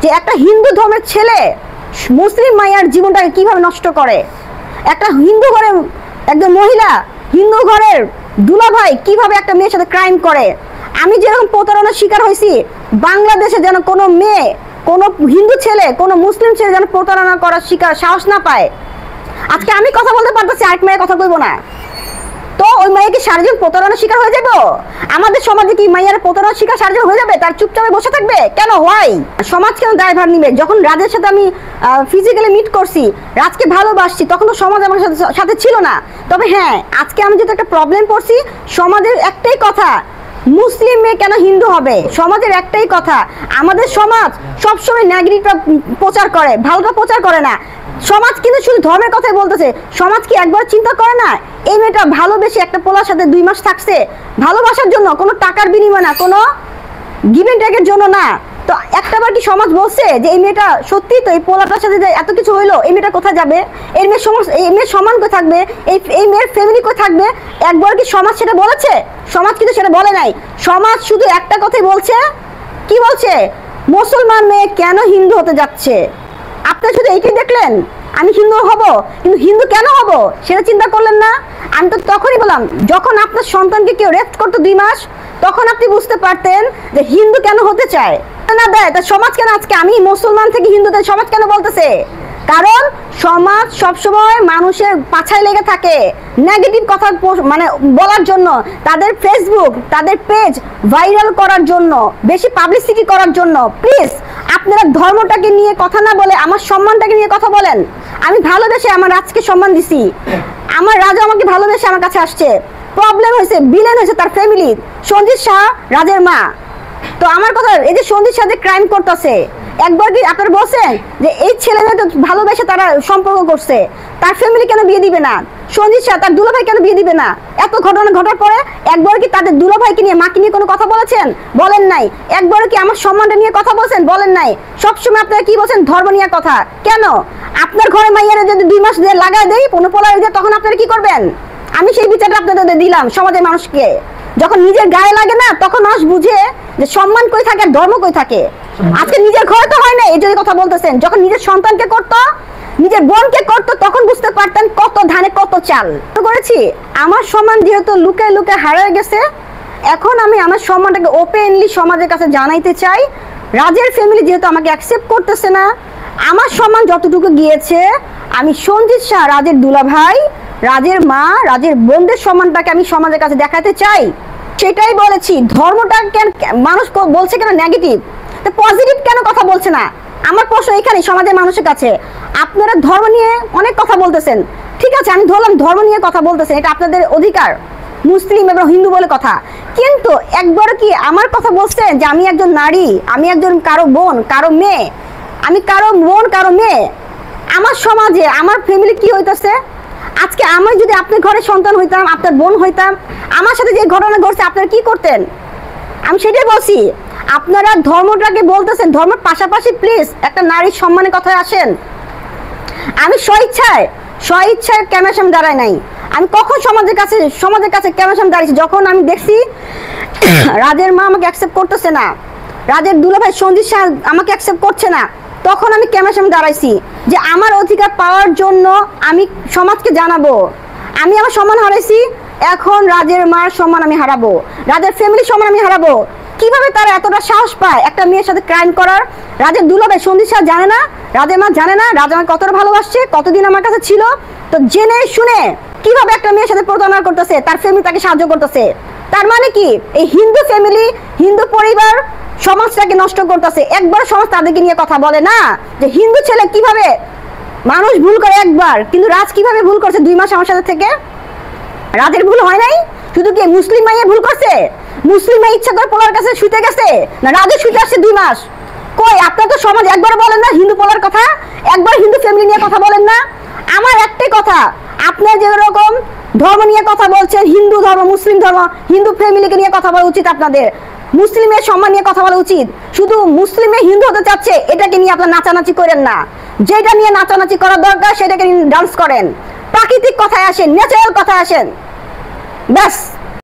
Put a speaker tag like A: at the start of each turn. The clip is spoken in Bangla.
A: যে একটা হিন্দু ধর্মের ছেলে মুসলিম মাইয়ার জীবনটাকে কিভাবে নষ্ট করে, একটা হিন্দু ঘরের একজন মহিলা হিন্দু ঘরের দুলাভাই কিভাবে একটা মেয়ের সাথে ক্রাইম করে। আমি যেরকম প্রতারণার শিকার হয়েছি, বাংলাদেশে যেন কোনো মেয়ে, কোনো হিন্দু ছেলে, কোনো মুসলিম ছেলে যেন প্রতারণা করার শিকার সাহস না পায়। আজকে আমি কথা বলতে পারতেছি, আরেক মেয়ের কথা বলবো না, তো ওই মেয়েকে সারাজন প্রতারণার শিকার হয়ে যাবো? আমাদের সমাজে কি মাইয়ার প্রতারণার শিকার সারাজন হয়ে যাবে? তার চুপচাপে বসে থাকবে কেন? হয় সমাজ কেন দায়ভার নিবে? যখন রাজের সাথে আমি ফিজিক্যালি মিট করছি, রাজকে ভালোবাসছি, তখন তো সমাজ আমার সাথে ছিল না। তবে হ্যাঁ, আজকে আমি যেহেতু একটা প্রবলেম পড়ছি, সমাজের একটাই কথা, মুসলিম মেয়ে কেন হিন্দু হবে? সমাজের একটাই কথা, আমাদের সমাজ সবসময় নেগেটিভটা প্রচার করে, ভালোটা প্রচার করে না। সমাজ কিন্তু শুধু ধর্মের কথাই বলতেছে, সমাজ কি একবার চিন্তা করে না এই মেয়েটা ভালোবেসে একটা পোলার সাথে 2 মাস থাকছে ভালোবাসার জন্য, কোনো টাকার বিনিময় না, কোনো গিভ এন্ড টেকের জন্য না। তো একটাবার কি সমাজ বলছে যে এই মেয়েটা সত্যি তো এই পোলাটার সাথে এত কিছু হইলো, এই মেয়েটা কোথায় যাবে? এই মেয়ের সমান কোথায় থাকবে? এই মেয়ের ফ্যামিলি কোথায় থাকবে? একবার কি সমাজ সেটা বলেছে? সমাজ কিন্তু সেটা বলে নাই। সমাজ শুধু একটা কথাই বলছে, কি বলছে? মুসলমান মেয়ে কেন হিন্দু হতে যাচ্ছে? আপনারা শুধু এইটাই দেখলেন, আমি হিন্দু হব, কিন্তু হিন্দু কেন হব সেটা চিন্তা করলেন না। আমি তো তখনই বললাম, যখন আপনার সন্তানকে কেউ রেপ করতো 2 মাস, তখন আপনি বুঝতে পারতেন যে হিন্দু কেন হতে চায় না দেয়। তা সমাজ কেন আজকে আমি মুসলমান থেকে হিন্দুদের সমাজ কেন বলতেছে? কারণ সমাজ সবসময় মানুষের পাছায় লেগে থাকে নেগেটিভ কথা মানে বলার জন্য, তাদের ফেসবুক, তাদের পেজ ভাইরাল করার জন্য, বেশি পাবলিসিটি করার জন্য। প্লিজ আপনারা ধর্মটাকে নিয়ে কথা না বলে আমার সম্মানটাকে নিয়ে কথা বলেন। আমি ভালোবেসে আমার রাজকে সম্মান দিছি, আমার রাজা আমাকে ভালোবেসে আমার কাছে আসছে। প্রবলেম হয়েছে, বিলেন হয়েছে তার ফ্যামিলি, সঞ্জিত শাহ রাজের মা। তো আমার কথা, এই যে সঞ্জিত সাথে ক্রাইম করতেছে, একবার কি আপনারা বলছেন যে এই ছেলে মেয়ে তো ভালোবেসে তারা সম্পর্ক করছে, তার ফ্যামিলি কেন বিয়ে দিবে না? সঞ্জিত শাহ তার দুলাভাই কেন বিয়ে দিবে না? এত ঘটনা ঘটার পরে একবার কি তাদের দুলাভাইকে নিয়ে, মাকে নিয়ে কোনো কথা বলেছেন? বলেন নাই। একবার কি আমার সম্মানটা নিয়ে কথা বলছেন? বলেন নাই। সবসময় আপনারা কি বলছেন? ধর্ম নিয়ে কথা। কেন? আপনার ঘরে মাইয়ারা যদি 2 মাস দিয়ে লাগাই দেয়, পোলার দিয়ে, তখন আপনারা কি করবেন? আমি সেই বিচারটা আপনাদের দিলাম সমাজের মানুষকে। যখন নিজের গায়ে লাগে না, তখন মানুষ বুঝে যে সম্মান কই থাকে আর ধর্ম কই থাকে। আজকে নিজের ঘরে তো হয় না, এই জন্য কথা বলতেছেন। যখন নিজের সন্তানকে করতো, নিজের বোনকে করতো, তখন বুঝতে পারতেন কত ধানে কত চাল করেছি। আমার সম্মান যেহেতু লুকায় লুকায় হারিয়ে গেছে, এখন আমি আমার সম্মানটাকে ওপেনলি সমাজের কাছে জানাইতে চাই। রাজের ফ্যামিলি যেহেতু আমাকে অ্যাকসেপ্ট করতেছে না, আমার সম্মান যতটুকু গিয়েছে, আমি সঞ্জিত শাহ রাজের দুলাভাই, রাজের মা, রাজের বোনদের সম্মানটাকে আমি সমাজের কাছে দেখাতে চাই। সেটাই বলেছি। ধর্মটা কেন মানুষ বলছে কেন নেগেটিভ, তো পজিটিভ কেন কথা বলছে না? আমার প্রশ্ন এখানে সমাজের মানুষের কাছে। আপনারা ধর্ম নিয়ে অনেক কথা বলতেছেন, ঠিক আছে, আমি ধরলাম ধর্ম নিয়ে কথা বলতেছেন, এটা আপনাদের অধিকার, মুসলিম এবং হিন্দু বলে কথা। কিন্তু একবার কি আমার কথা বলছেন যে আমি একজন নারী, আমি একজন কারো বোন, কারো মেয়ে, আমি কারো বোন, কারো মেয়ে, আমার সমাজে আমার ফ্যামিলি কি হইতেছে? আজকে আমি যদি আপনার ঘরে সন্তান হইতাম, আপনার বোন হইতাম, আমার সাথে যে ঘটনা ঘটছে আপনারা কি করতেন? আমি সেটাই বলছি। আপনারা ধর্মটাকে বলতেছেন, ধর্মের পাশাপাশি প্লিজ একটা নারীর সম্মানের কথায় আসেন। আমি স্বইচ্ছায় ক্যামেরার সামনে দাঁড়াই নাই। আমি কখন সমাজের কাছে ক্যামেরার সামনে দাঁড়িয়েছি? যখন আমি দেখছি রাজের মা আমাকে অ্যাকসেপ্ট করতেছে না, রাজের দুলাভাই সঞ্জিত শাহ আমাকে অ্যাকসেপ্ট করছে না, তখন আমি ক্যামেরার সামনে দাঁড়াইছি যে আমার অধিকার পাওয়ার জন্য আমি সমাজকে জানাবো। আমি আমার সম্মান হারাইছি, এখন রাজের মার সম্মান আমি হারাবো, রাজের ফ্যামিলির সম্মান আমি হারাবো। কিভাবে তারা এতটা সাহস পায় একটা মেয়ের সাথে ক্রাইম করার? রাজের দুলাভাই সঞ্জিত শাহ জানে না, রাজের মা জানে না রাজা আমাকে কতটা ভালোবাসছে, কতদিন আমার কাছে ছিল। তো জেনে শুনে কিভাবে একটা মেয়ের সাথে প্রতারণা করতেছে, তার ফ্যামিলি তাকে সাহায্য করতেছে। তার মানে কি এই হিন্দু ফ্যামিলি, হিন্দু পরিবার সমাজটাকে নষ্ট করতেছে। একবার সমাজ তাদেরকে নিয়ে কথা বলে না যে হিন্দু ছেলে কিভাবে, মানুষ ভুল করে একবার, কিন্তু রাজ কিভাবে ভুল করছে 2 মাস আমার সাথে থেকে? রাজের ভুল হয় নাই, শুধু কি মুসলিম মাইয়া ভুল করছে? মুসলিম মাই ইচ্ছা করে পোলার কাছে শুতে গেছে না রাজের শুতে আসছে 2 মাস? কই আপনার তো সমাজ একবার বলেন না হিন্দু পোলার কথা, একবার হিন্দু ফ্যামিলি নিয়ে কথা বলেন না। আমার একটাই কথা, আপনার যেরকম ধর্ম নিয়ে কথা বলছেন, হিন্দু ধর্ম, মুসলিম ধর্ম, হিন্দু ফ্যামিলিকে নিয়ে কথা বলা উচিত আপনাদের। মুসলিমের সম্মান নিয়ে কথা বলা উচিত। শুধু মুসলিমে হিন্দু হতে চাচ্ছে এটাকে নিয়ে আপনার নাচানাচি করেন না। যেটা নিয়ে নাচানাচি করার দরকার সেটাকে নিয়ে ডান্স করেন। প্রাকৃতিক কথায় আসেন, ন্যাচারাল কথায় আসেন, ব্যাস।